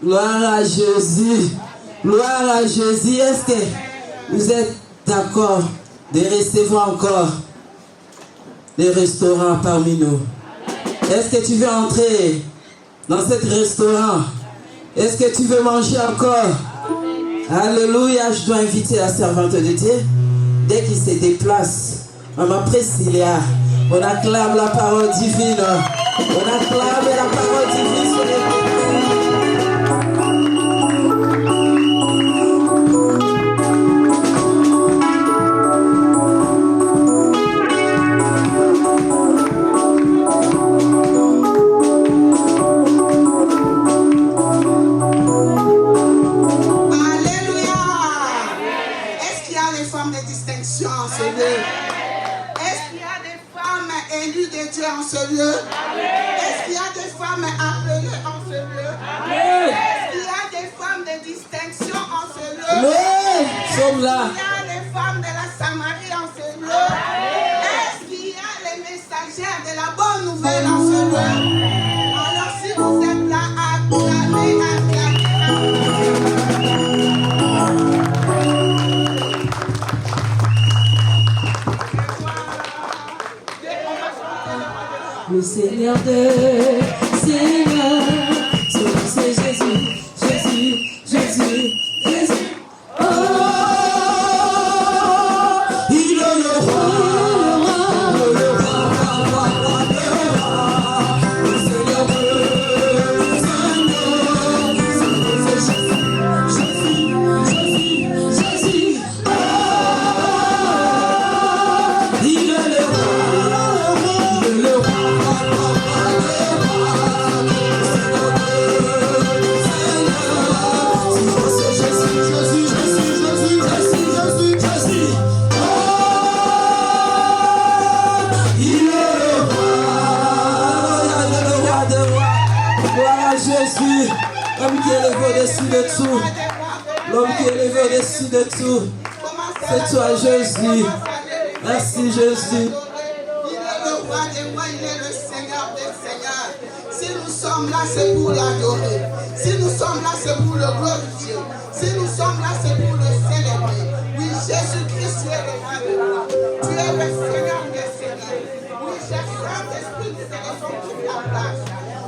Gloire à Jésus. Gloire à Jésus. Est-ce que vous êtes d'accord de recevoir encore des restaurants parmi nous? Est-ce que tu veux entrer dans ce restaurant? Est-ce que tu veux manger encore? Alléluia. Je dois inviter la servante de Dieu. Dès qu'il se déplace, Maman Priscilla, on acclame la parole divine. On acclame la parole divine sur les en ce lieu? Est-ce qu'il y a des femmes appelées en ce lieu? Est-ce qu'il y a des femmes de distinction en ce lieu? Oui, sommes là. Est-ce qu'il y a des femmes de la Samarie en ce lieu? Est-ce qu'il y a les messagères de la bonne nouvelle en ce lieu? Alors si vous êtes là, acclamez, acclamez. Le Seigneur des Seigneurs, c'est Jésus, Jésus, Jésus, Jésus. Oh, il est le roi, le Seigneur des Seigneurs, c'est Jésus, Jésus, Jésus. Oh, il est le roi, le roi. L'homme qui est élevé au-dessus de tout. L'homme qui est élevé au-dessus de tout. C'est toi, Jésus. Merci, Jésus. Il est le roi des rois, il est le Seigneur des seigneurs. Si nous sommes là, c'est pour l'adorer. Si nous sommes là, c'est pour le glorifier. Si nous sommes là, c'est pour le célébrer. Oui, Jésus-Christ, tu es le roi des rois. Tu es le Seigneur des seigneurs. Oui, cher Saint-Esprit, nous célébrons toute la place.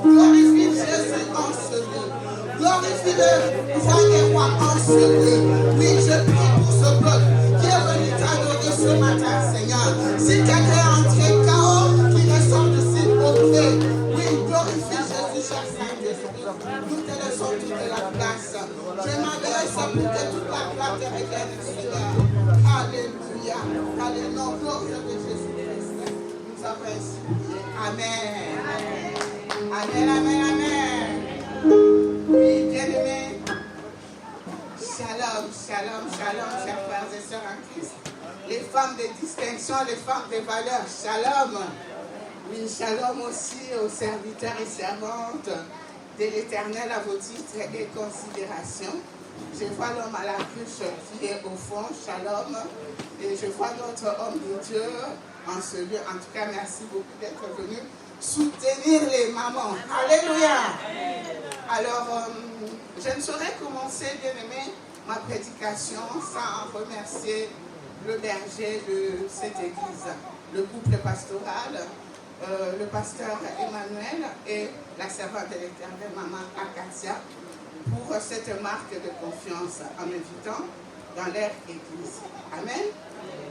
Glorifie Jésus en ce lieu. Glorifie le roi des rois en ce lieu. Oui, je prie pour ce peuple qui est venu t'adorer ce matin, Seigneur. Si quelqu'un est entré chaos, qui ressort d'ici au pied. Oui, glorifie Jésus, cher Saint-Esprit. Nous te laissons toute la place. Je m'adresse pour que toute la place te regarde, Seigneur. Alléluia. Alléluia. Gloire de Jésus-Christ. Nous avons ainsi prié. Amen. Amen, amen, amen. Oui, bien-aimés. Shalom, shalom, shalom, chers frères et sœurs en Christ. Les femmes de distinction, les femmes de valeur, shalom. Oui, shalom aussi aux serviteurs et servantes de l'Éternel à vos titres et considérations. Je vois l'homme à la cruche qui est au fond, shalom. Et je vois d'autres hommes de Dieu en ce lieu. En tout cas, merci beaucoup d'être venus soutenir les mamans. Alléluia. Alors, je ne saurais commencer, bien-aimé, ma prédication sans remercier le berger de cette église, le couple pastoral, le pasteur Emmanuel et la servante de l'Éternel, maman Akatia, pour cette marque de confiance en m'invitant dans leur église. Amen.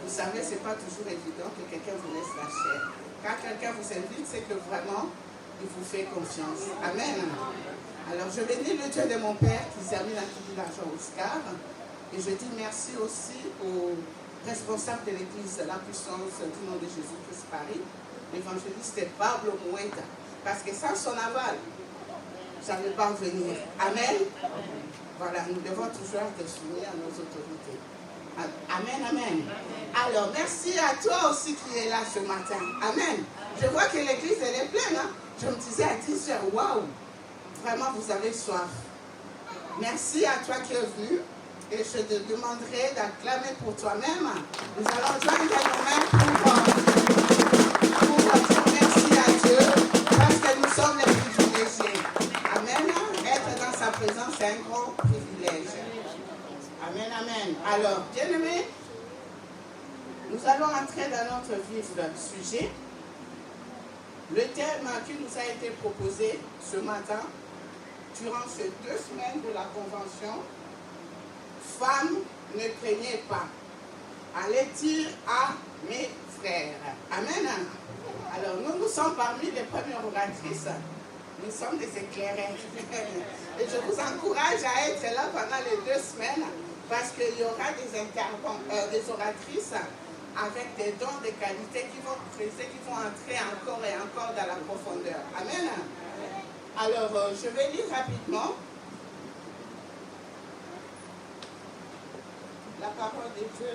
Vous savez, ce n'est pas toujours évident que quelqu'un vous laisse la chair. Quand quelqu'un vous invite, c'est que vraiment, il vous fait confiance. Amen. Alors, je bénis le Dieu de mon Père qui termine à tout l'argent Oscar. Et je dis merci aussi aux responsables de l'église La Puissance du nom de Jésus-Christ Paris, l'évangéliste Pablo Moueda. Parce que sans son aval, ça ne va pas venir. Amen. Voilà, nous devons toujours être soumis à nos autorités. Amen, amen. Alors, merci à toi aussi qui es là ce matin. Amen. Je vois que l'église, elle est pleine. Hein? Je me disais à 10 heures, waouh, vraiment, vous avez soif. Merci à toi qui es venu. Et je te demanderai d'acclamer pour toi-même. Nous allons joindre nos mains pour dire merci à Dieu, parce que nous sommes les privilégiés. Amen. Être dans sa présence, Alors, bien-aimés, nous allons entrer dans notre vif sujet. Le thème qui nous a été proposé ce matin, durant ces 2 semaines de la convention, femmes, ne craignez pas. Allez dire à mes frères. Amen. Alors, nous sommes parmi les premières oratrices. Nous sommes des éclairés. Et je vous encourage à être là pendant les 2 semaines parce qu'il y aura des oratrices avec des dons de qualité qui vont creuser, qui vont entrer encore et encore dans la profondeur. Amen. Alors, je vais lire rapidement la parole de Dieu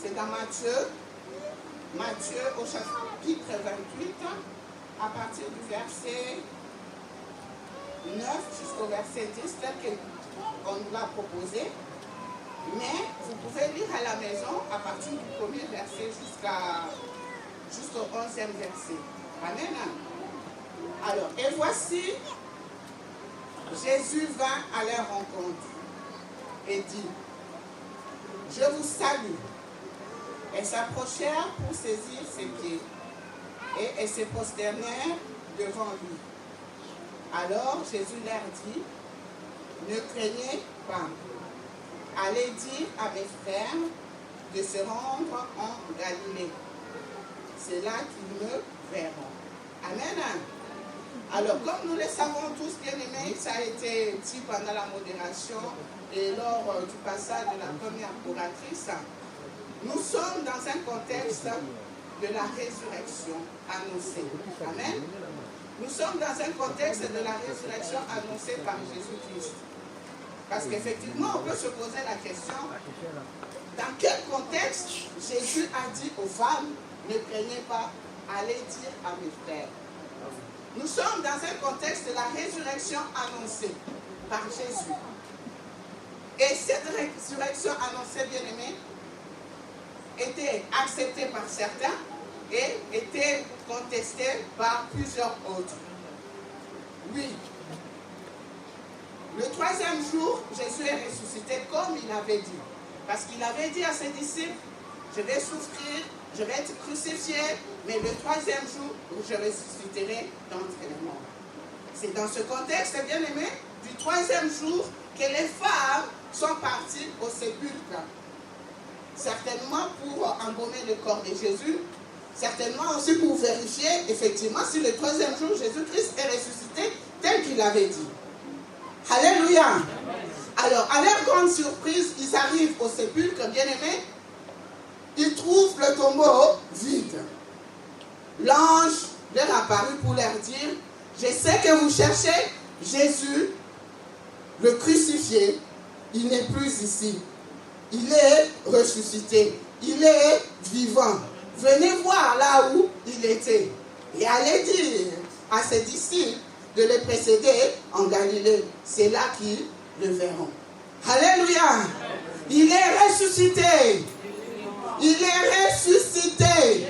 c'est dans Matthieu au chapitre 28, à partir du verset 9 jusqu'au verset 10, tel qu'on nous l'a proposé. Mais vous pouvez lire à la maison à partir du premier verset jusqu'au 11e verset. Amen. Alors, et voici, Jésus vint à leur rencontre et dit, je vous salue. Et s'approchèrent pour saisir ses pieds et se prosternèrent devant lui. Alors Jésus leur dit, ne craignez pas. Allez dire à mes frères de se rendre en Galilée. C'est là qu'ils me verront. Amen. Alors, comme nous le savons tous, bien aimés, ça a été dit pendant la modération et lors du passage de la première oratrice, nous sommes dans un contexte de la résurrection annoncée. Amen. Nous sommes dans un contexte de la résurrection annoncée par Jésus-Christ. Parce qu'effectivement, on peut se poser la question, dans quel contexte Jésus a dit aux femmes, ne craignez pas, allez dire à mes frères. Nous sommes dans un contexte de la résurrection annoncée par Jésus. Et cette résurrection annoncée, bien aimée, était acceptée par certains et était contestée par plusieurs autres. Oui. Le 3e jour, Jésus est ressuscité comme il avait dit. Parce qu'il avait dit à ses disciples, je vais souffrir, je vais être crucifié, mais le 3e jour, je ressusciterai d'entre les morts. C'est dans ce contexte, bien aimé, du 3e jour que les femmes sont parties au sépulcre. Certainement pour embaumer le corps de Jésus, certainement aussi pour vérifier effectivement si le 3e jour Jésus-Christ est ressuscité tel qu'il avait dit. Alléluia. Alors, à leur grande surprise, ils arrivent au sépulcre, bien-aimés, ils trouvent le tombeau vide. L'ange leur apparut pour leur dire, je sais que vous cherchez Jésus, le crucifié, il n'est plus ici. Il est ressuscité. Il est vivant. Venez voir là où il était. Et allez dire à ses disciples de le précéder en Galilée. C'est là qu'ils le verront. Alléluia. Il est ressuscité. Il est ressuscité.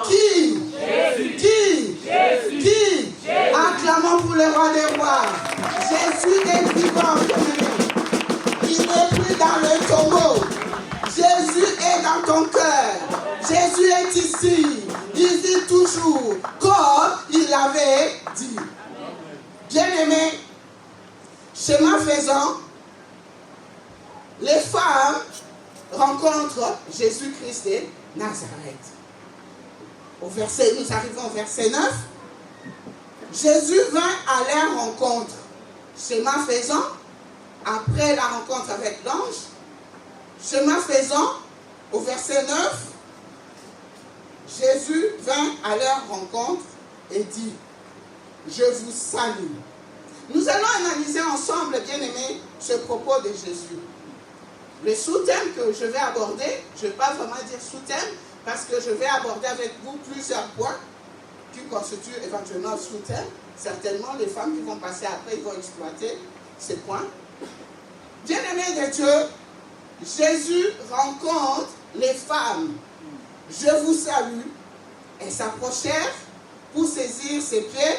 Qui? Jésus. Qui? Jésus. Qui? Jésus. Acclamons pour le roi des rois. Jésus est vivant. Il n'est plus dans le tombeau. Jésus est dans ton cœur. Jésus est ici. Il dit toujours comme il avait dit. Bien-aimés, chemin faisant, les femmes rencontrent Jésus-Christ de Nazareth. Nous arrivons au verset 9. Jésus vint à leur rencontre. Chemin faisant, après la rencontre avec l'ange, chemin faisant, au verset 9, Jésus vint à leur rencontre et dit, je vous salue. Nous allons analyser ensemble, bien-aimés, ce propos de Jésus. Le sous-thème que je vais aborder, je ne vais pas vraiment dire sous-thème, parce que je vais aborder avec vous plusieurs points qui constituent éventuellement sous-thème. Certainement, les femmes qui vont passer après, ils vont exploiter ces points. Bien-aimés de Dieu, Jésus rencontre les femmes. Je vous salue. Elles s'approchèrent pour saisir ses pieds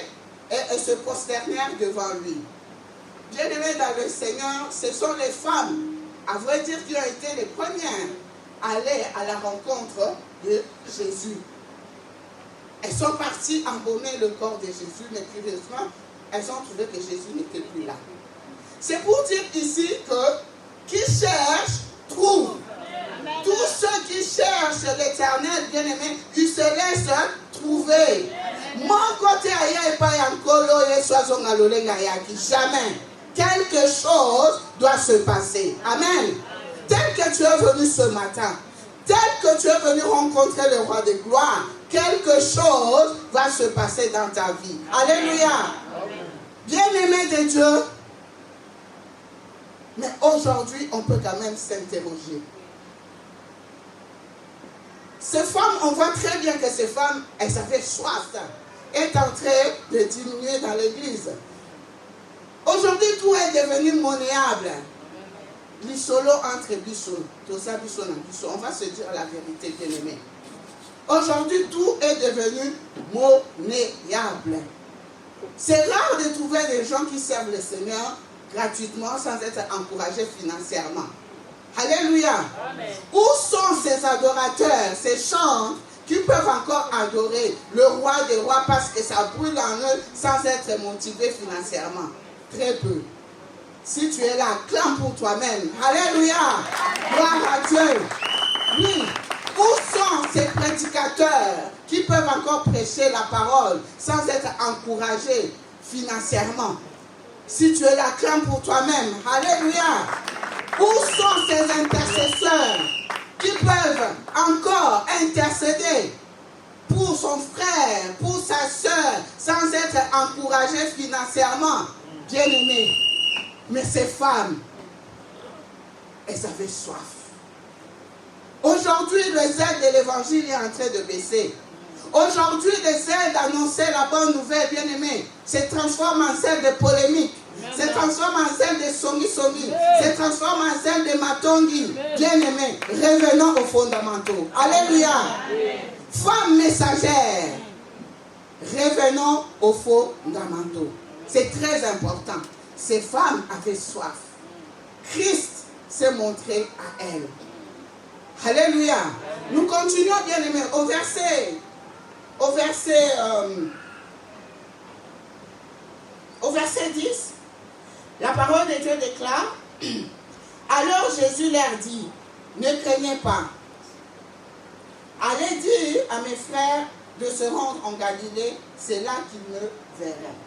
et elles se prosternèrent devant lui. Bien-aimés dans le Seigneur, ce sont les femmes, à vrai dire, qui ont été les premières à aller à la rencontre de Jésus. Elles sont parties embaumer le corps de Jésus, mais curieusement, elles ont trouvé que Jésus n'était plus là. C'est pour dire ici que qui cherche, trouve. Tous ceux qui cherchent l'Éternel, bien-aimé, ils se laissent trouver. Mon côté ailleurs, pas encore et jamais. Quelque chose doit se passer. Amen. Tel que tu es venu ce matin, tel que tu es venu rencontrer le roi de gloire, quelque chose va se passer dans ta vie. Alléluia. Bien-aimé de Dieu, mais aujourd'hui, on peut quand même s'interroger. Ces femmes, on voit très bien que ces femmes, elles avaient soif, est en train de diminuer dans l'église. Aujourd'hui, tout est devenu monnaieable. L'isolo entre bisous, on va se dire la vérité, bien-aimé. Aujourd'hui, tout est devenu monnaieable. C'est rare de trouver des gens qui servent le Seigneur gratuitement sans être encouragés financièrement. Alléluia. Amen. Où sont ces adorateurs, ces chants qui peuvent encore adorer le roi des rois parce que ça brûle en eux sans être motivés financièrement? Très peu. Si tu es là, clame pour toi-même. Alléluia. Gloire à Dieu. Oui. Où sont ces prédicateurs qui peuvent encore prêcher la parole sans être encouragés financièrement? Si tu es là, clame pour toi-même. Alléluia. Où sont ces intercesseurs qui peuvent encore intercéder pour son frère, pour sa soeur, sans être encouragés financièrement? Bien-aimés. Mais ces femmes, elles avaient soif. Aujourd'hui, le zèle de l'évangile est en train de baisser. Aujourd'hui, le zèle d'annoncer la bonne nouvelle, bien-aimés, se transforme en zèle de polémique. Se transforme en zèle de songi-songi. Se transforme en zèle de matongi. Bien-aimés, revenons aux fondamentaux. Alléluia. Femmes messagères, revenons aux fondamentaux. C'est très important. Ces femmes avaient soif. Christ s'est montré à elles. Alléluia. Nous continuons, bien-aimés, au verset 10. La parole de Dieu déclare: alors Jésus leur dit, ne craignez pas. Allez dire à mes frères de se rendre en Galilée, c'est là qu'ils me verront.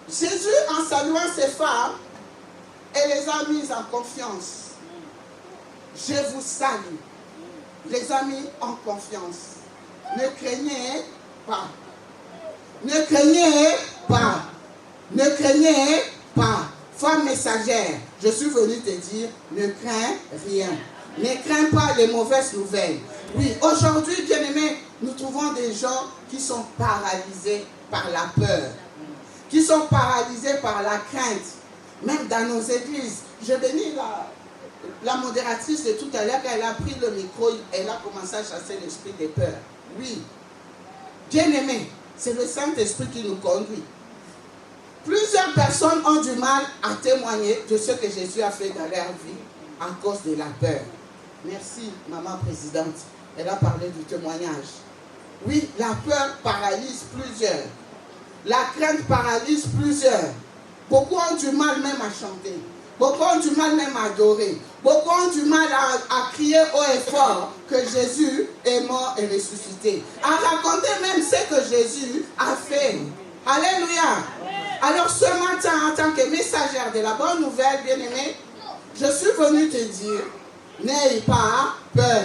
Jésus, en saluant ces femmes, elle les a mises en confiance. Je vous salue, les amis, en confiance. Ne craignez pas. Ne craignez pas. Ne craignez pas. Femme messagère, je suis venue te dire, ne crains rien. Ne crains pas les mauvaises nouvelles. Oui, aujourd'hui, bien-aimés, nous trouvons des gens qui sont paralysés par la peur, qui sont paralysés par la crainte. Même dans nos églises, je bénis la modératrice de tout à l'heure, elle a pris le micro, elle a commencé à chasser l'esprit de peur. Oui, bien-aimés, c'est le Saint-Esprit qui nous conduit. Plusieurs personnes ont du mal à témoigner de ce que Jésus a fait dans leur vie à cause de la peur. Merci, maman présidente. Elle a parlé du témoignage. Oui, la peur paralyse plusieurs. La crainte paralyse plusieurs. Beaucoup ont du mal même à chanter. Beaucoup ont du mal même à adorer. Beaucoup ont du mal à crier haut et fort que Jésus est mort et ressuscité. À raconter même ce que Jésus a fait. Alléluia. Alors ce matin, en tant que messagère de la bonne nouvelle, bien-aimée, je suis venue te dire, n'aie pas peur.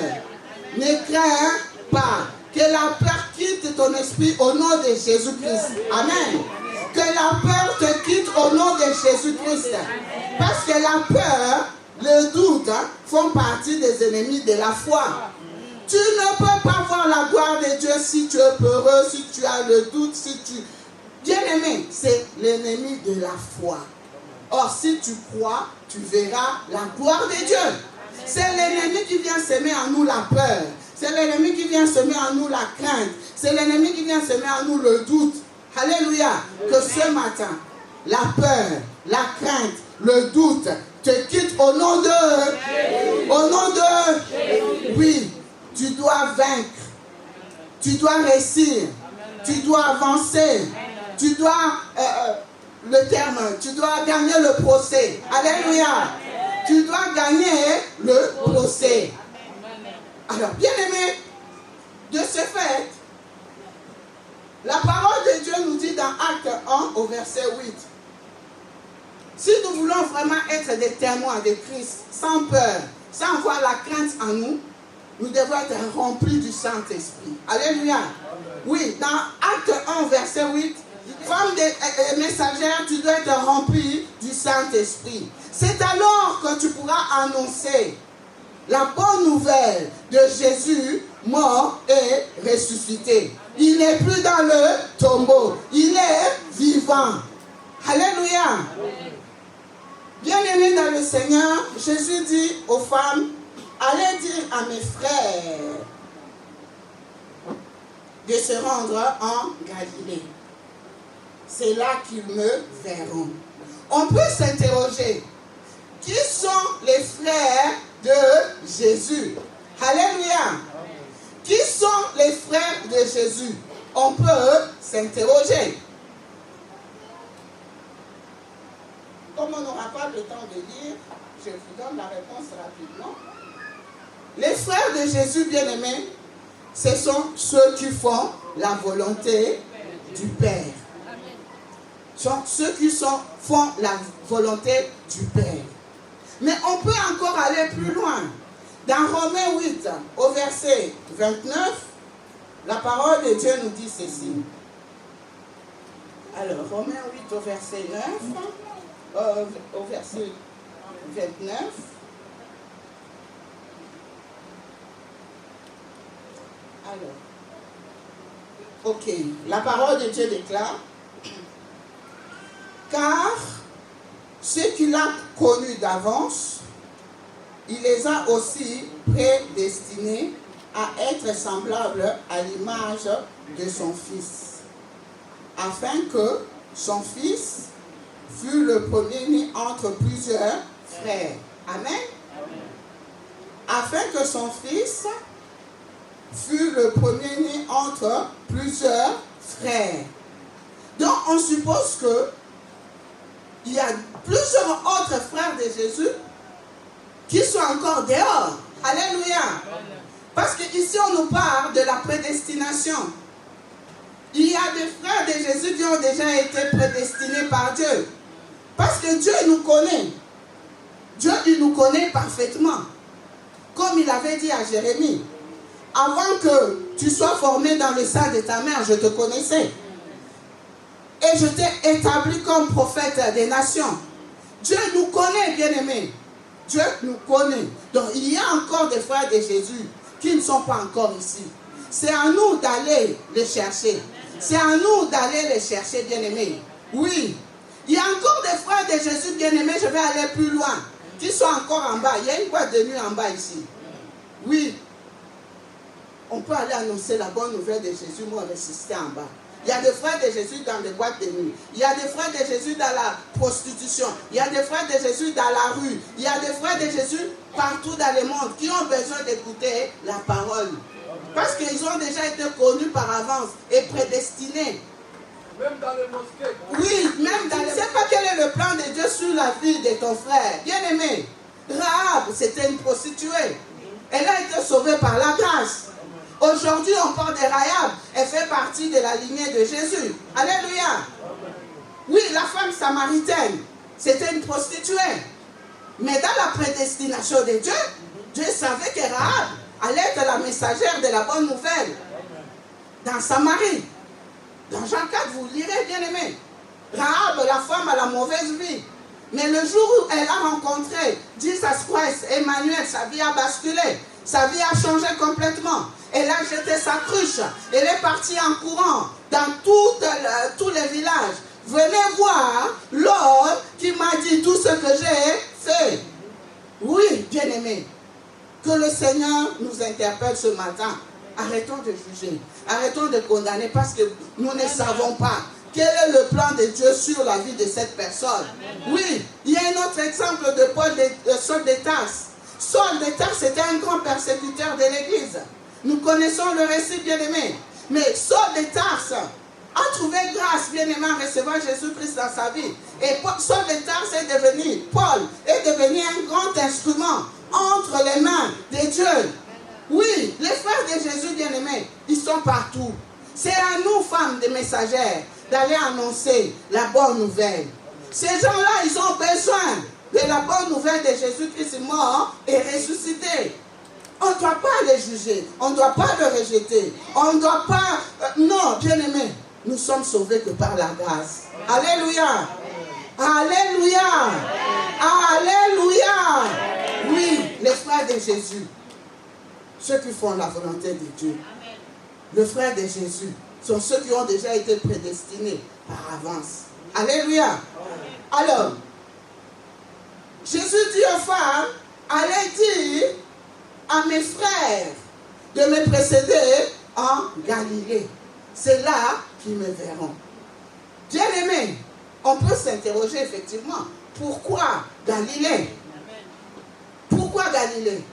Ne crains pas. Que la peur quitte ton esprit au nom de Jésus-Christ. Amen. Que la peur te quitte au nom de Jésus-Christ. Parce que la peur, le doute, font partie des ennemis de la foi. Tu ne peux pas voir la gloire de Dieu si tu es peureux, si tu as le doute, si tu... Bien-aimé, c'est l'ennemi de la foi. Or, si tu crois, tu verras la gloire de Dieu. C'est l'ennemi qui vient semer en nous la peur. C'est l'ennemi qui vient semer en nous la crainte. C'est l'ennemi qui vient semer en nous le doute. Alléluia. Que ce matin, la peur la crainte, le doute te quitte au nom de Jésus. Au nom de Jésus. Oui, tu dois vaincre. Tu dois réussir. Tu dois avancer. Tu dois, tu dois gagner le procès. Alléluia. Tu dois gagner le procès. Alors, bien aimé, de ce fait, la parole de Dieu nous dit dans Acte 1 au verset 8, si nous voulons vraiment être des témoins de Christ, sans peur, sans avoir la crainte en nous, nous devons être remplis du Saint-Esprit. Alléluia. Oui, dans Acte 1 verset 8, femme des messagères, tu dois être rempli du Saint-Esprit. C'est alors que tu pourras annoncer la bonne nouvelle de Jésus, mort et ressuscité. Il n'est plus dans le tombeau, il est vivant. Alléluia. Bien-aimés dans le Seigneur, Jésus dit aux femmes, allez dire à mes frères de se rendre en Galilée. C'est là qu'ils me verront. On peut s'interroger, qui sont les frères de Jésus? Alléluia. Qui sont les frères de Jésus? On peut s'interroger. Comme on n'aura pas le temps de lire, je vous donne la réponse rapidement. Les frères de Jésus, bien-aimés, ce sont ceux qui font la volonté du Père. Ce sont ceux qui font la volonté du Père. Mais on peut encore aller plus loin. Dans Romains 8, au verset 29, la parole de Dieu nous dit ceci. Alors, Romains 8 au verset 9, au verset 29. Alors, ok, la parole de Dieu déclare, car ceux qu'il a connus d'avance, il les a aussi prédestinés à être semblables à l'image de son Fils, afin que son Fils fût le premier-né entre plusieurs frères. Amen. Afin que son Fils fut le premier-né entre plusieurs frères. Donc on suppose que il y a plusieurs autres frères de Jésus qui sont encore dehors. Alléluia. Parce qu'ici on nous parle de la prédestination. Il y a des frères de Jésus qui ont déjà été prédestinés par Dieu. Parce que Dieu nous connaît. Dieu il nous connaît parfaitement. Comme il avait dit à Jérémie, avant que tu sois formé dans le sein de ta mère, je te connaissais. Et je t'ai établi comme prophète des nations. Dieu nous connaît, bien-aimés. Dieu nous connaît. Donc il y a encore des frères de Jésus qui ne sont pas encore ici. C'est à nous d'aller les chercher. C'est à nous d'aller les chercher, bien-aimés. Oui. Il y a encore des frères de Jésus, bien-aimés, je vais aller plus loin, qui sont encore en bas. Il y a une boîte de nuit en bas ici. Oui. On peut aller annoncer la bonne nouvelle de Jésus, moi ressuscité en bas. Il y a des frères de Jésus dans des boîtes de nuit. Il y a des frères de Jésus dans la prostitution. Il y a des frères de Jésus dans la rue. Il y a des frères de Jésus partout dans le monde qui ont besoin d'écouter la parole. Parce qu'ils ont déjà été connus par avance et prédestinés. Même dans les mosquées. Oui, même dans les... Tu ne sais pas quel est le plan de Dieu sur la vie de ton frère. Bien-aimé, Rahab, c'était une prostituée. Elle a été sauvée par la grâce. Aujourd'hui, on parle de Rahab. Elle fait partie de la lignée de Jésus. Alléluia. Oui, la femme samaritaine, c'était une prostituée. Mais dans la prédestination de Dieu, Dieu savait que Rahab allait être la messagère de la bonne nouvelle. Dans Samarie. Dans Jean 4, vous lirez, bien aimé. Rahab, la femme à la mauvaise vie. Mais le jour où elle a rencontré Jesus Christ, Emmanuel, sa vie a basculé. Sa vie a changé complètement. Elle a jeté sa cruche. Elle est partie en courant dans tous les villages. Venez voir l'homme qui m'a dit tout ce que j'ai fait. Oui, bien-aimé. Que le Seigneur nous interpelle ce matin. Arrêtons de juger. Arrêtons de condamner parce que nous ne savons pas. quel est le plan de Dieu sur la vie de cette personne. Oui, il y a un autre exemple de Saul de Tarse. Saul de Tarse était un grand persécuteur de l'Église. Nous connaissons le récit, bien-aimé. Mais Saul de Tarse a trouvé grâce, bien-aimé, en recevant Jésus-Christ dans sa vie. Et Saul de Tarse est devenu, Paul est devenu un grand instrument entre les mains de Dieu. Oui, les frères de Jésus, bien-aimés, ils sont partout. C'est à nous, femmes de messagères, d'aller annoncer la bonne nouvelle. Ces gens-là, ils ont besoin de la bonne nouvelle de Jésus-Christ mort et ressuscité. On ne doit pas les juger, on ne doit pas le rejeter, on ne doit pas... non, bien-aimés, nous sommes sauvés que par la grâce. Alléluia. Alléluia. Alléluia. Oui, les frères de Jésus, ceux qui font la volonté de Dieu, les frères de Jésus sont ceux qui ont déjà été prédestinés par avance. Alléluia. Alors, Jésus dit aux femmes, allez dire à mes frères de me précéder en Galilée. C'est là qu'ils me verront. Bien-aimés, on peut s'interroger effectivement, pourquoi Galilée? Pourquoi Galilée?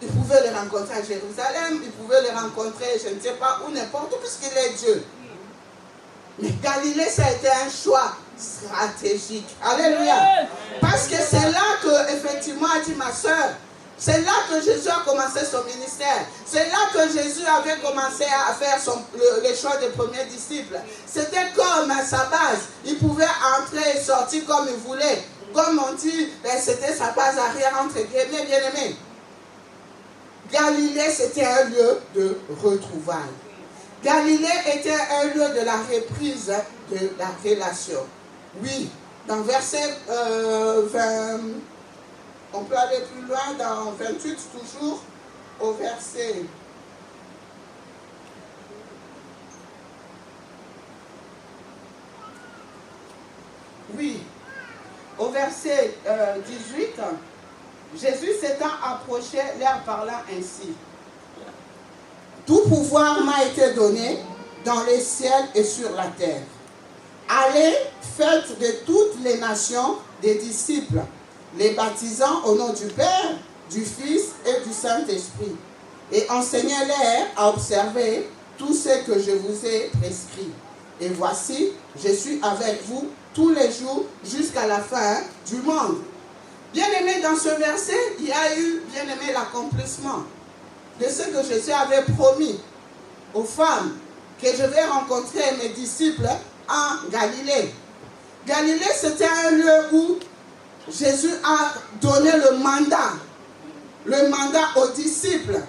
Ils pouvaient le rencontrer à Jérusalem, ils pouvaient le rencontrer, je ne sais pas où, n'importe où, puisqu'il est Dieu. Mais Galilée, ça a été un choix stratégique. Alléluia. Parce que c'est là que, effectivement, a dit ma soeur, c'est là que Jésus a commencé son ministère. C'est là que Jésus avait commencé à faire le choix des premiers disciples. C'était comme à sa base. Il pouvait entrer et sortir comme il voulait. Comme on dit, c'était sa base arrière, entre guillemets, bien-aimés. Galilée, c'était un lieu de retrouvailles. Galilée était un lieu de la reprise de la relation. Oui, dans verset 20, on peut aller plus loin, dans 28 toujours, au verset... Oui, au verset 18, Jésus s'étant approché, leur parlant ainsi. Tout pouvoir m'a été donné dans les ciels et sur la terre. Allez, faites de toutes les nations des disciples, les baptisant au nom du Père, du Fils et du Saint-Esprit, et enseignez-les à observer tout ce que je vous ai prescrit. Et voici, je suis avec vous tous les jours jusqu'à la fin du monde. Bien-aimé, dans ce verset, il y a eu, bien-aimé, l'accomplissement de ce que Jésus avait promis aux femmes, que je vais rencontrer mes disciples en Galilée. Galilée, c'était un lieu où Jésus a donné le mandat aux disciples.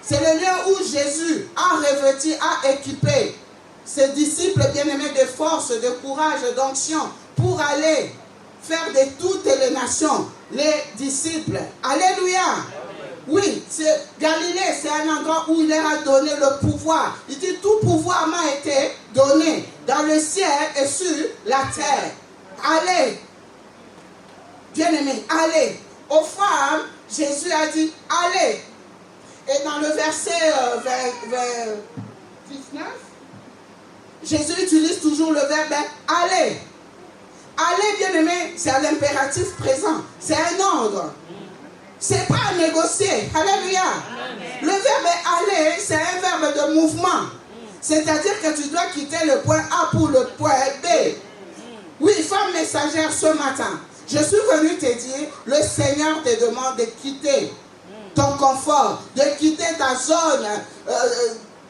C'est le lieu où Jésus a revêtu, a équipé ses disciples bien-aimés de force, de courage, d'onction pour aller faire de toutes les nations les disciples. Alléluia. Oui, Galilée, c'est un endroit où il leur a donné le pouvoir. Il dit, tout pouvoir m'a été donné dans le ciel et sur la terre. Allez, bien-aimés, allez. Aux femmes, Jésus a dit, allez. Et dans le verset 19, Jésus utilise toujours le verbe aller. Aller, bien-aimé, c'est à l'impératif présent. C'est un ordre. C'est pas à négocier. Alléluia. Le verbe aller, c'est un verbe de mouvement. C'est-à-dire que tu dois quitter le point A pour le point B. Oui, femme messagère, ce matin, je suis venu te dire, le Seigneur te demande de quitter ton confort, de quitter ta zone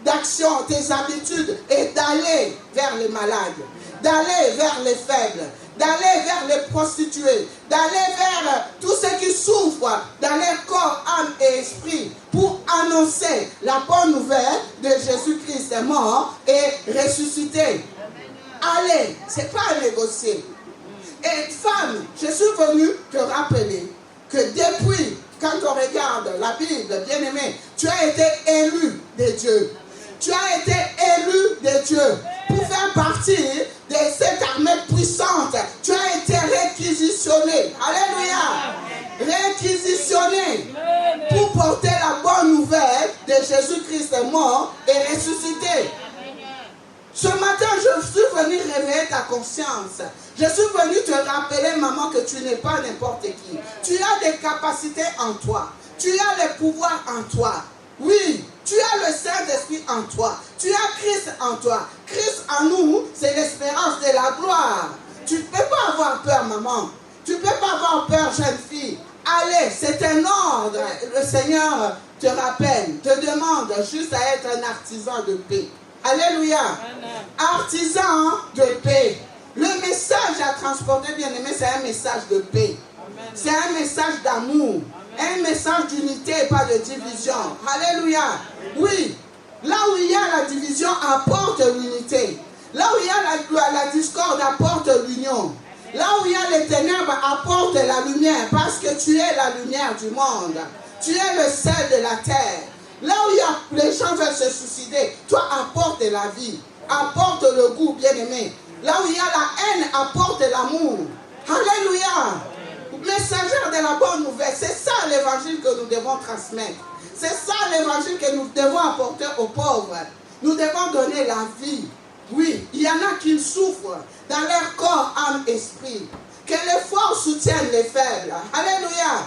d'action, tes habitudes et d'aller vers les malades, d'aller vers les faibles, d'aller vers les prostituées, d'aller vers tous ceux qui souffrent dans leur corps, âme et esprit pour annoncer la bonne nouvelle de Jésus-Christ mort et ressuscité. Allez, c'est pas à négocier. Et femme, je suis venu te rappeler que depuis, quand on regarde la Bible, bien-aimé, tu as été élu de Dieu. Tu as été élu de Dieu pour faire partie de cette armée puissante. Tu as été réquisitionné. Alléluia. Réquisitionné pour porter la bonne nouvelle de Jésus-Christ mort et ressuscité. Ce matin, je suis venu réveiller ta conscience. Je suis venu te rappeler, maman, que tu n'es pas n'importe qui. Tu as des capacités en toi. Tu as les pouvoirs en toi. Oui, tu as le Saint-Esprit en toi. Tu as Christ en toi. Christ en nous, c'est l'espérance de la gloire. Tu ne peux pas avoir peur, maman. Tu ne peux pas avoir peur, jeune fille. Allez, c'est un ordre. Le Seigneur te rappelle, te demande juste à être un artisan de paix. Alléluia. Artisan de paix. Le message à transporter, bien aimé, c'est un message de paix. C'est un message d'amour. Un message d'unité et pas de division. Alléluia. Oui. Là où il y a la division, apporte l'unité. Là où il y a la discorde, apporte l'union. Là où il y a les ténèbres, apporte la lumière. Parce que tu es la lumière du monde. Tu es le sel de la terre. Là où il y a, les gens veulent se suicider, toi apporte la vie. Apporte le goût, bien-aimé. Là où il y a la haine, apporte l'amour. Alléluia. Messagère de la bonne nouvelle. C'est ça l'évangile que nous devons transmettre. C'est ça l'évangile que nous devons apporter aux pauvres. Nous devons donner la vie. Oui, il y en a qui souffrent dans leur corps, âme, esprit. Que les forts soutiennent les faibles. Alléluia.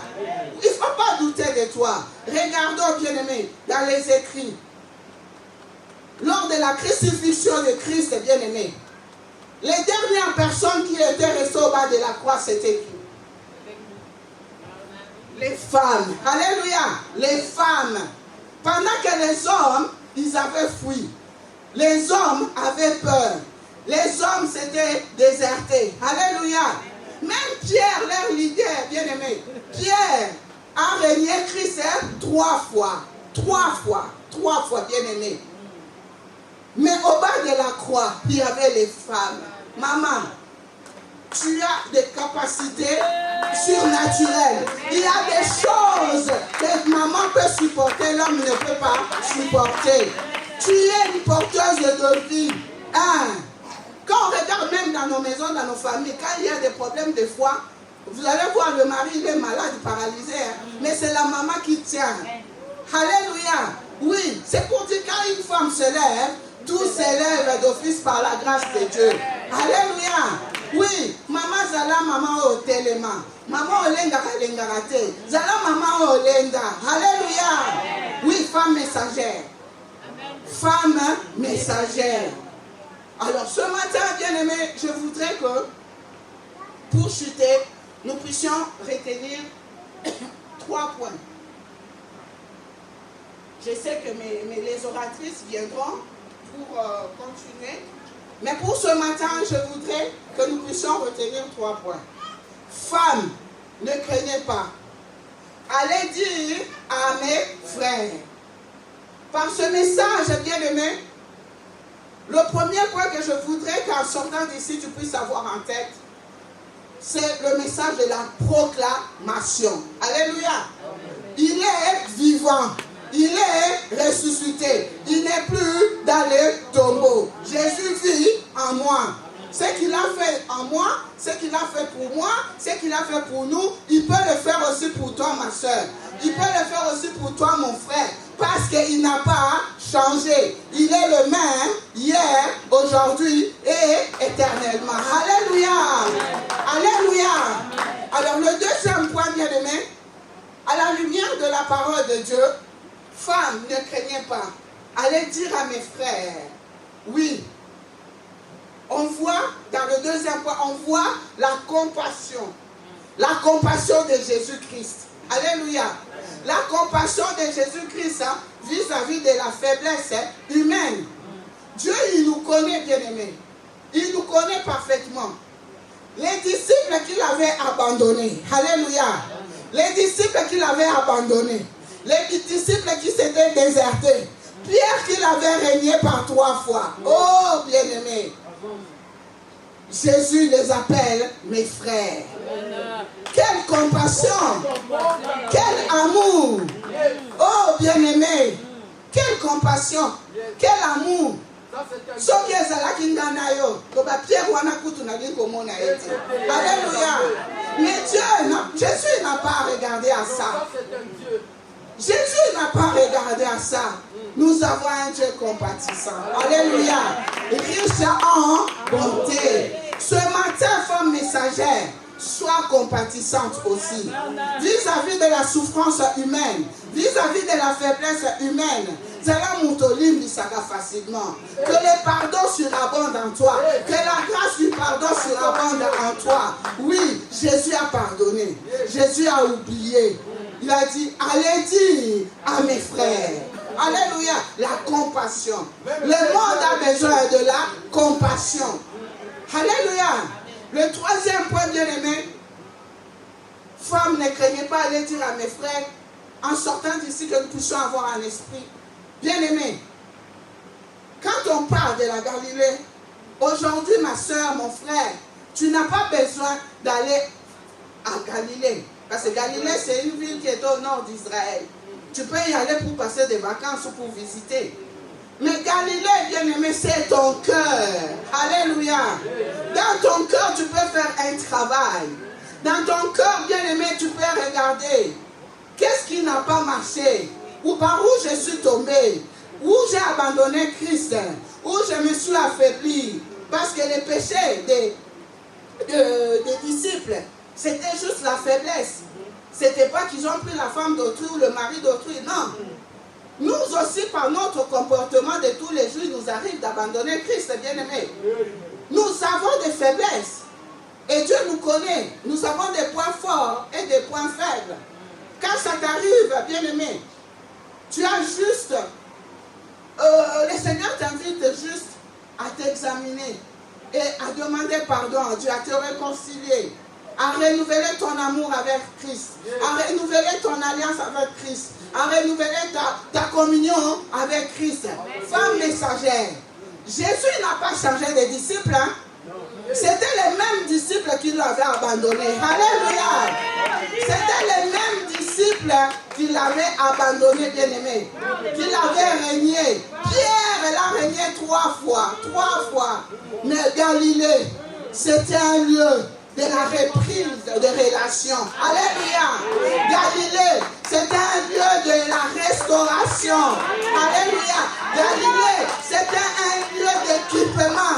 Il ne faut pas douter de toi. Regardons, bien-aimés, dans les écrits. Lors de la crucifixion de Christ, bien-aimés, les dernières personnes qui étaient restées au bas de la croix, c'était qui? Les femmes. Alléluia. Les femmes. Pendant que les hommes, ils avaient fui. Les hommes avaient peur. Les hommes s'étaient désertés. Alléluia. Même Pierre, leur leader, bien-aimé, Pierre a régné Christ 3 fois. 3 fois. 3 fois, bien-aimé. Mais au bas de la croix, il y avait les femmes. Maman, tu as des capacités surnaturelles. Il y a des choses que maman peut supporter, l'homme ne peut pas supporter. Tu es une porteuse de vie. Hein? Quand on regarde même dans nos maisons, dans nos familles, quand il y a des problèmes de foi, vous allez voir le mari, il est malade, paralysé. Hein? Mais c'est la maman qui tient. Alléluia. Oui, c'est pour dire quand une femme se lève, tout s'élève d'office par la grâce de Dieu. Alléluia. Oui, maman zala maman au téléma. Maman olenga kalengarate. Zala maman olenga. Alléluia. Oui, femme messagère. Femme messagère. Alors ce matin, bien-aimé, je voudrais que, pour chuter, nous puissions retenir 3 points. Je sais que les oratrices viendront pour continuer. Mais pour ce matin, je voudrais que nous puissions retenir 3 points. Femmes, ne craignez pas. Allez dire à mes frères. Par ce message, bien-aimé, le premier point que je voudrais qu'en sortant d'ici, tu puisses avoir en tête, c'est le message de la proclamation. Alléluia. Il est vivant. Il est ressuscité. Il n'est plus dans les tombeaux. Jésus vit en moi. Ce qu'il a fait en moi, ce qu'il a fait pour moi, ce qu'il a fait pour nous, il peut le faire aussi pour toi, ma soeur. Il peut le faire aussi pour toi, mon frère. Parce qu'il n'a pas changé. Il est le même hier, aujourd'hui et éternellement. Alléluia. Alléluia. Alors le deuxième point, bien aimé, à la lumière de la parole de Dieu, femmes, ne craignez pas. Allez dire à mes frères, oui. On voit, dans le deuxième point, on voit la compassion. La compassion de Jésus-Christ. Alléluia. La compassion de Jésus-Christ vis-à-vis de la faiblesse humaine. Dieu, il nous connaît, bien-aimés. Il nous connaît parfaitement. Les disciples qu'il avait abandonnés. Alléluia. Les disciples qu'il avait abandonnés. Les disciples qui s'étaient désertés. Pierre qu'il avait régné par 3 fois. Oh, bien-aimés. Jésus les appelle mes frères. Quelle compassion. Quel amour. Oh, bien-aimé. Quelle compassion. Quel amour. Alléluia. Mais Jésus n'a pas regardé à ça. Jésus n'a pas regardé à ça. Nous avons un Dieu compatissant. Alléluia. Riche en bonté. Ce matin, femme messagère, sois compatissante aussi. Vis-à-vis de la souffrance humaine, vis-à-vis de la faiblesse humaine, facilement. Que le pardon surabonde en toi. Que la grâce du pardon surabonde en toi. Oui, Jésus a pardonné. Jésus a oublié. Il a dit, allez dire à mes frères. Alléluia, la compassion. Le monde a besoin de la compassion. Alléluia. Le troisième point, bien aimé, femme, ne craignez pas aller dire à mes frères, en sortant d'ici, que nous puissions avoir un esprit. Bien aimé, quand on parle de la Galilée, aujourd'hui, ma soeur, mon frère, tu n'as pas besoin d'aller à Galilée. Parce que Galilée, c'est une ville qui est au nord d'Israël. Tu peux y aller pour passer des vacances ou pour visiter. Mais Galilée, bien aimé, c'est ton cœur. Alléluia. Dans ton cœur, tu peux faire un travail. Dans ton cœur, bien aimé, tu peux regarder. Qu'est-ce qui n'a pas marché? Ou par où je suis tombé? Où j'ai abandonné Christ? Où je me suis affaibli? Parce que les péchés des disciples, c'était juste la faiblesse. C'était pas qu'ils ont pris la femme d'autrui ou le mari d'autrui, non. Nous aussi, par notre comportement de tous les jours, il nous arrive d'abandonner Christ, bien-aimé. Nous avons des faiblesses. Et Dieu nous connaît. Nous avons des points forts et des points faibles. Quand ça t'arrive, bien-aimé, tu as juste... le Seigneur t'invite juste à t'examiner et à demander pardon à Dieu, à te réconcilier, à renouveler ton amour avec Christ, à renouveler ton alliance avec Christ, à renouveler ta communion avec Christ. Femme messagère, Jésus n'a pas changé de disciples. Hein? C'était les mêmes disciples qui l'avaient abandonné. Alléluia. C'était les mêmes disciples qui l'avaient abandonné, bien-aimé. Qui l'avaient régné. Pierre, elle a régné 3 fois. 3 fois. Mais Galilée, c'était un lieu de la reprise de relations. Alléluia. Galilée, c'était un lieu de la restauration. Alléluia. Galilée, c'était un lieu d'équipement.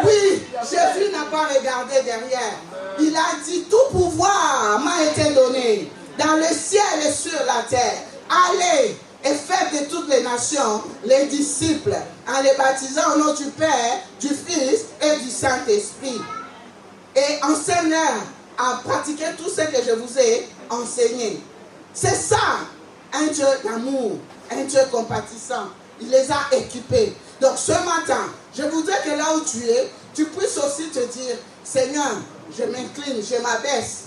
Oui, Jésus n'a pas regardé derrière. Il a dit, tout pouvoir m'a été donné dans le ciel et sur la terre. Allez et faites de toutes les nations les disciples en les baptisant au nom du Père, du Fils et du Saint-Esprit. Et enseignez-leur à pratiquer tout ce que je vous ai enseigné. C'est ça, un Dieu d'amour, un Dieu compatissant. Il les a équipés. Donc ce matin, je voudrais que là où tu es, tu puisses aussi te dire, Seigneur, je m'incline, je m'abaisse.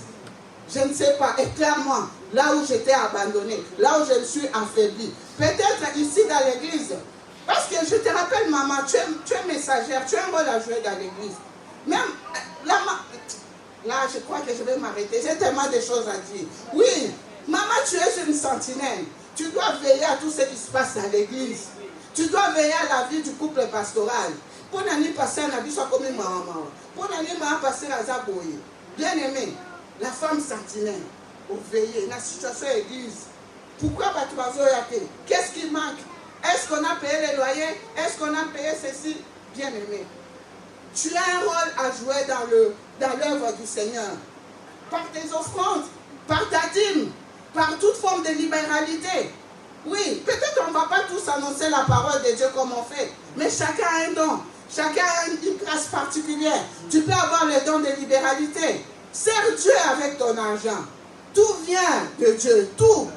Je ne sais pas, éclaire-moi là où j'étais abandonné, là où je me suis affaibli. Peut-être ici dans l'église. Parce que je te rappelle, maman, tu es messagère, tu as un rôle à jouer dans l'église. Même là, je crois que je vais m'arrêter. J'ai tellement de choses à dire. Oui, maman, tu es une sentinelle. Tu dois veiller à tout ce qui se passe dans l'église. Tu dois veiller à la vie du couple pastoral. Pour n'aller passer un habit, soit comme une maman. Pour n'aller passer à Zaboye. Bien aimé, la femme sentinelle, au veiller, la situation église. Pourquoi pas tu vas y Qu'est-ce qui manque? Est-ce qu'on a payé les loyers? Est-ce qu'on a payé ceci? Bien aimé, tu as un rôle à jouer dans l'œuvre du Seigneur. Par tes offrandes, par ta dîme, par toute forme de libéralité. Oui, peut-être on ne va pas tous annoncer la parole de Dieu comme on fait, mais chacun a un don, chacun a une grâce particulière. Tu peux avoir le don de libéralité. Sers Dieu avec ton argent. Tout vient de Dieu. Tout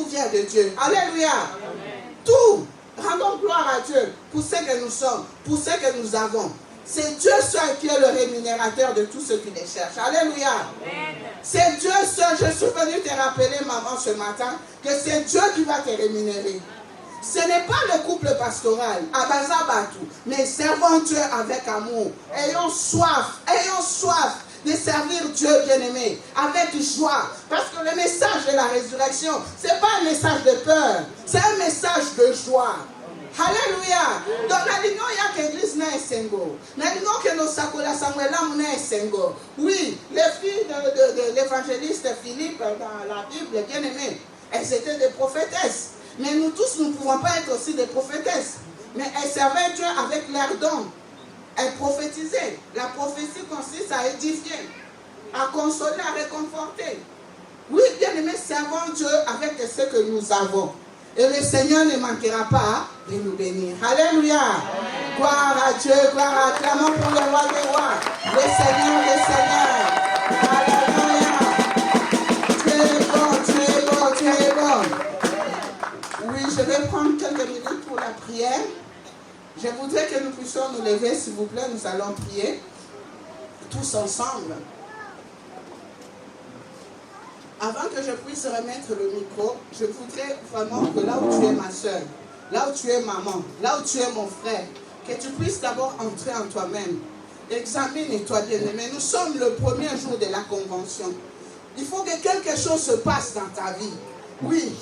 vient de Dieu. Alléluia. Amen. Tout. Rendons gloire à Dieu pour ce que nous sommes, pour ce que nous avons. C'est Dieu seul qui est le rémunérateur de tous ceux qui les cherchent. Alléluia. Amen. C'est Dieu seul. Je suis venu te rappeler, maman, ce matin, que c'est Dieu qui va te rémunérer. Ce n'est pas le couple pastoral, mais servons Dieu avec amour. Ayons soif de servir Dieu bien-aimé, avec joie. Parce que le message de la résurrection, ce n'est pas un message de peur, c'est un message de joie. Alléluia. Donc, il y a l'église n'a sengo. Que nos sakola Samuel n'a sengo. Oui, les filles de l'évangéliste Philippe dans la Bible, bien aimé, elles étaient des prophétesses. Mais nous tous, nous ne pouvons pas être aussi des prophétesses. Mais elles servaient Dieu avec leurs dons. Elles prophétisaient. La prophétie consiste à édifier, à consoler, à réconforter. Oui, bien aimé, servons Dieu avec ce que nous avons. Et le Seigneur ne manquera pas de nous bénir. Alléluia. Gloire à Dieu, gloire à Dieu. Clamons pour le roi des rois, le Seigneur des seigneurs. Alléluia. Tu es bon, tu es bon, tu es bon. Oui, je vais prendre quelques minutes pour la prière. Je voudrais que nous puissions nous lever, s'il vous plaît. Nous allons prier tous ensemble. Avant que je puisse remettre le micro, je voudrais vraiment que là où tu es ma soeur, là où tu es maman, là où tu es mon frère, que tu puisses d'abord entrer en toi-même. Examine-toi bien aimé. Nous sommes le premier jour de la convention. Il faut que quelque chose se passe dans ta vie. Oui.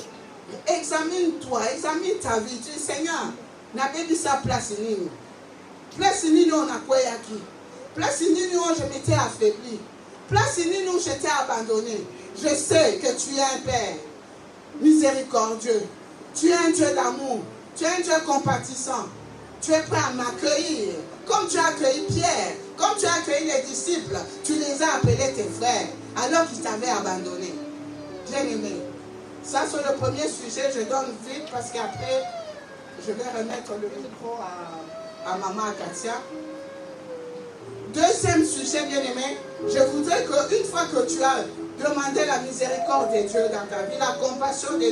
Examine-toi, examine ta vie. Tu dis, Seigneur, n'a pas dit ça place nini. Place nini on a quoi yaki. Place nini où je m'étais affaibli. Place nini où j'étais abandonné. Je sais que tu es un Père miséricordieux. Tu es un Dieu d'amour. Tu es un Dieu compatissant. Tu es prêt à m'accueillir. Comme tu as accueilli Pierre, comme tu as accueilli les disciples, tu les as appelés tes frères, alors qu'ils t'avaient abandonné. Bien-aimé. Ça, c'est le premier sujet. Je donne vite parce qu'après, je vais remettre le micro à Maman Katia. Deuxième sujet, bien-aimé. Je voudrais qu'une fois que tu as demandé la miséricorde de Dieu dans ta vie, la compassion de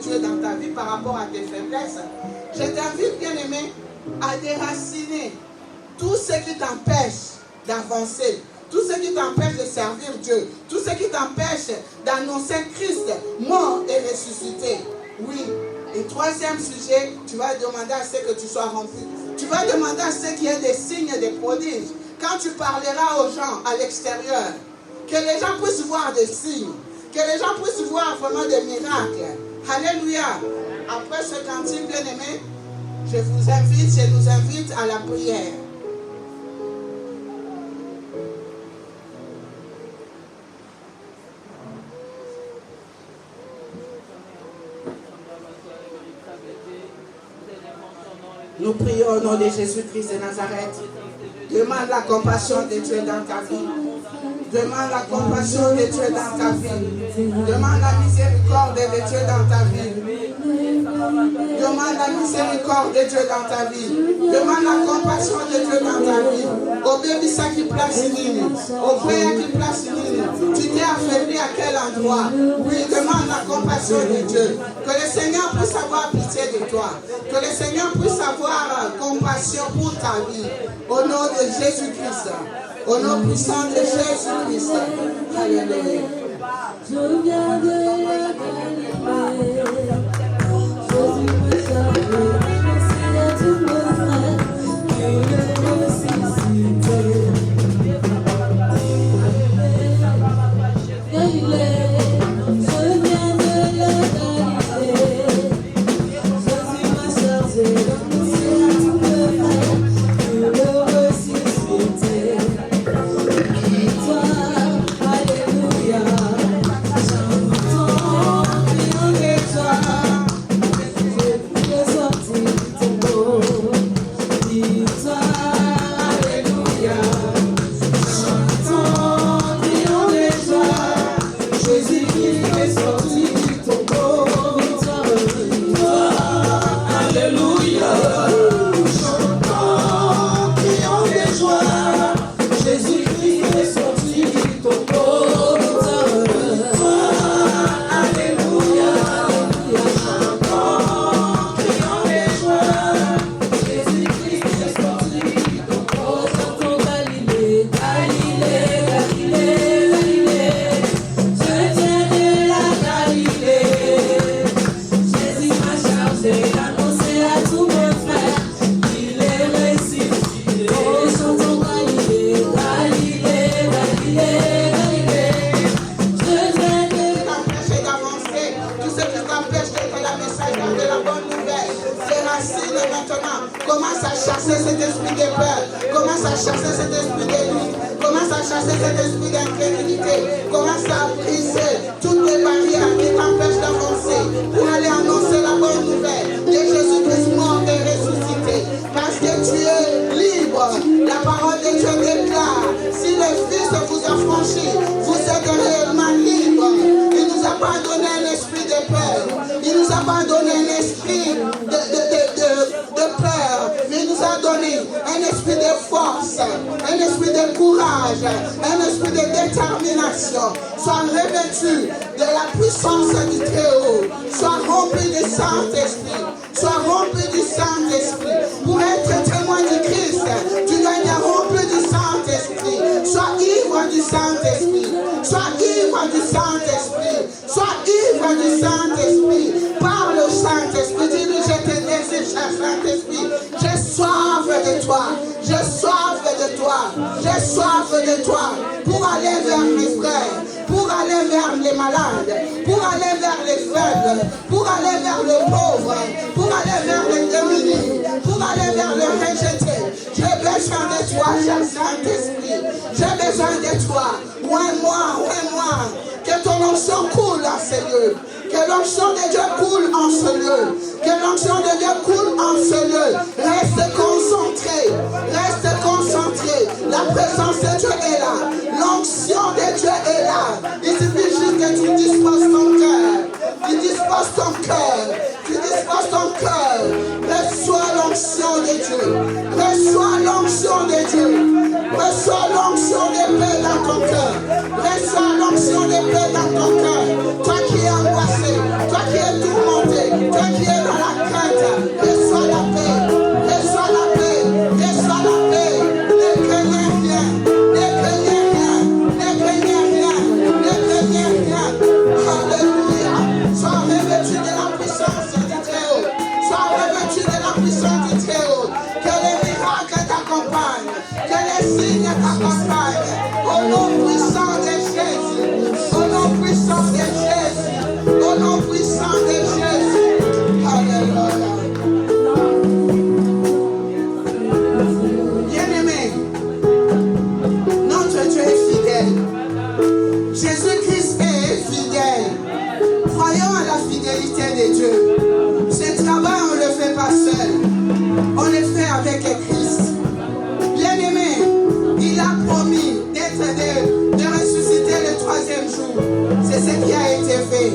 Dieu dans ta vie par rapport à tes faiblesses, je t'invite, bien-aimé, à déraciner tout ce qui t'empêche d'avancer, tout ce qui t'empêche de servir Dieu, tout ce qui t'empêche d'annoncer Christ mort et ressuscité. Oui. Et troisième sujet, tu vas demander à ce que tu sois rempli. Tu vas demander à ce qu'il y ait des signes et des prodiges. Quand tu parleras aux gens à l'extérieur, que les gens puissent voir des signes, que les gens puissent voir vraiment des miracles. Alléluia. Après ce cantique, bien-aimé, je nous invite à la prière. Nous prions au nom de Jésus-Christ de Nazareth. Demande la compassion de Dieu dans ta vie. Demande la compassion de Dieu dans ta vie. Demande la miséricorde de Dieu dans ta vie. Demande la miséricorde de Dieu dans ta vie. Demande la compassion de Dieu dans ta vie. Au bébé ça qui place nini. Au frère qui place nini. Tu t'es affaibli à quel endroit? Oui, demande la compassion de Dieu. Que le Seigneur puisse avoir pitié de toi. Que le Seigneur puisse avoir compassion pour ta vie. Au nom de Jésus-Christ. Au nom puissant de Jésus-Christ. Alléluia. Je viens de la Galilée. Jésus me salue. Merci à tous mes frères qui me ressuscité. Galilée. Je viens de la Galilée. Jésus m'a chargé d'annoncer à tous mes frères qui me ressuscité. Alléluia. Commence à chasser cet esprit de peur. Commence à chasser cet esprit de lutte. Commence à chasser cet esprit d'incrédulité. Commence à briser toutes les barrières qui t'empêchent d'avancer. pas donné un esprit de peur, mais il nous a donné un esprit de force, un esprit de courage, un esprit de détermination. Sois revêtu de la puissance du Très-Haut. Sois rempli du Saint-Esprit. Sois rempli du Saint-Esprit. Pour être témoin du Christ, tu dois être rempli du Saint-Esprit. Sois ivre du Saint-Esprit. Sois ivre du Saint-Esprit. Sois ivre du Saint-Esprit. Par le Saint-Esprit. Dis-lui, je te désire, cher Saint-Esprit. J'ai soif de toi. J'ai soif de toi. J'ai soif de toi. Pour aller vers mes frères. Pour aller vers les malades. Pour aller vers les faibles. Pour aller vers le pauvre. Pour aller vers les démunis. Pour aller vers les rejetés. J'ai besoin de toi, cher Saint-Esprit. J'ai besoin de toi. Ouvre-moi. Que ton onction coule en ce lieu. Que l'onction de Dieu coule en ce lieu. Que l'onction de Dieu coule en ce lieu. Reste concentré. Reste concentré. La présence de Dieu est là. L'onction de Dieu est là. Il suffit juste que tu disposes ton cœur. Tu disposes ton cœur. Tu disposes ton cœur. Reçois l'onction de Dieu. Reçois l'onction de Dieu. Reçois l'onction de paix dans ton cœur. Reçois l'onction de paix dans ton cœur. Toi qui es angoissé, toi qui es tourmenté, toi qui es dans la crainte, reçois la paix. Reçois la paix. Reçois la paix. Ne craignez rien. Ne craignez rien. Ne craignez rien. Ne craignez rien. Alléluia. Sois revêtu de la puissance du Très-Haut. Sois revêtu de la puissance du Très-Haut. Que les miracles t'accompagnent. Que les signes t'accompagnent. Au nom puissant de Jésus. Au nom puissant de Jésus. Au nom puissant de Jésus. Alléluia. Bien-aimé, notre Dieu est fidèle. Jésus-Christ est fidèle. Croyons à la fidélité de Dieu. Ce travail, on ne le fait pas seul. On le fait avec Christ. Bien-aimé, il a promis de ressusciter le 3e jour. C'est ce qui a été fait.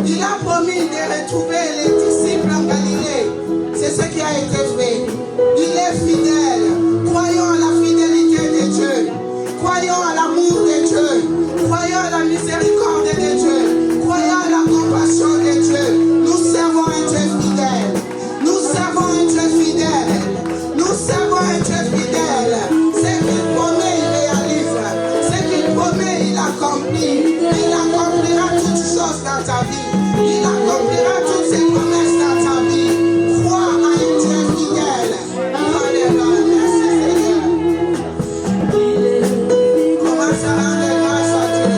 Il a promis de retrouver les disciples en Galilée. C'est ce qui a été fait. Il est fidèle. Croyons à la fidélité de Dieu. Croyons à l'amour de Dieu. Croyons à la miséricorde de Dieu. Croyons à la compassion de Dieu. Nous servons un Dieu fidèle. Nous servons un Dieu fidèle. Nous servons un Dieu fidèle. Ce qu'il promet, il réalise. Ce qu'il promet, il accomplit. Il accomplira toutes choses dans ta vie. Il accomplira toutes ses promesses dans ta vie. Crois à un Dieu fidèle. Alléluia. Merci Seigneur. Commence à rendre grâce à Dieu.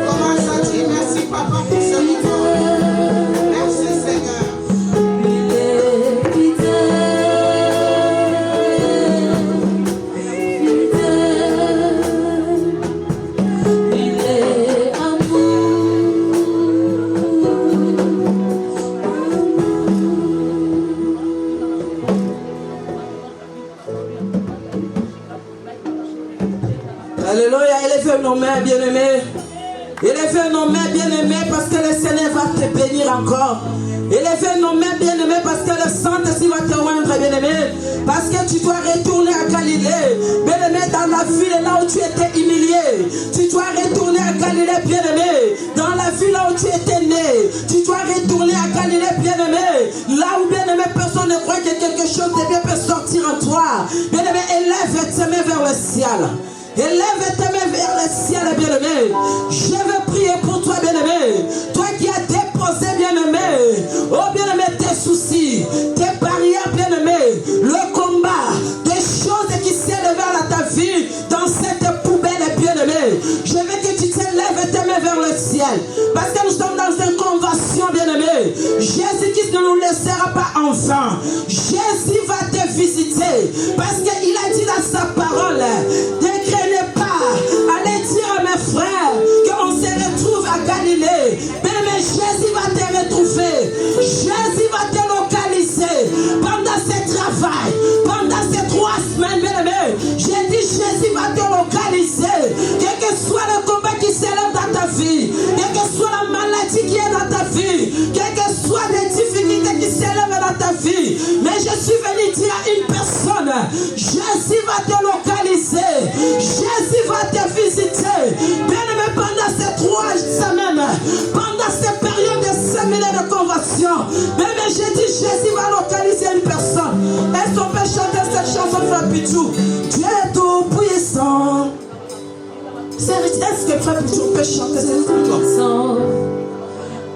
Commence à dire merci Papa pour ce moment. Merci Seigneur. Il est fidèle. Il est amour. Alléluia, élevez nos mains, bien-aimés. Élevez nos mains, bien-aimés, parce que le Seigneur va te bénir encore. Élevez nos mains, bien-aimés, parce que le Saint-Esprit va te rendre, bien-aimé. Parce que tu dois retourner à Galilée. Bien-aimé, dans la ville là où tu étais humilié. Tu dois retourner à Galilée, bien-aimé. Dans la ville là où tu étais né. Tu dois retourner à Galilée, bien-aimé. Là où, bien-aimé, personne ne croit que quelque chose de bien peut sortir en toi. Bien-aimé, élève tes mains vers le ciel. Élève tes mains vers le ciel, bien-aimé. Je veux prier pour toi, bien-aimé. Toi qui as déposé, bien-aimé, oh bien-aimé, tes soucis, tes barrières, bien-aimé, le combat, des choses qui s'élèvent à ta vie dans cette poubelle, bien-aimé. Je veux que tu t'élèves tes mains vers le ciel. Parce que nous sommes dans une convention, bien-aimé. Jésus-Christ ne nous laissera pas enfants. Jésus va te visiter. Parce qu'il a dit dans sa parole, ne craignez pas, allez dire à mes frères qu'on se retrouve à Galilée. Bien-aimé, Jésus va te retrouver. Jésus va te localiser pendant ce travail, pendant ces 3 semaines, bien-aimé. J'ai dit, Jésus va te localiser. Quel que soit le combat qui s'élève dans ta vie, quelle que soit la maladie qui est dans ta vie, quelle que soit les difficultés localisation. Même j'ai dit Jésus va localiser une personne. Est-ce qu'on peut chanter cette chanson, Frère Pichou? Tu es tout puissant. Est-ce que Frère Pichou peut chanter cette chanson?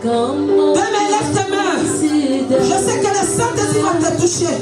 Demain, lève tes mains. Je sais que le Saint-Esprit va te toucher.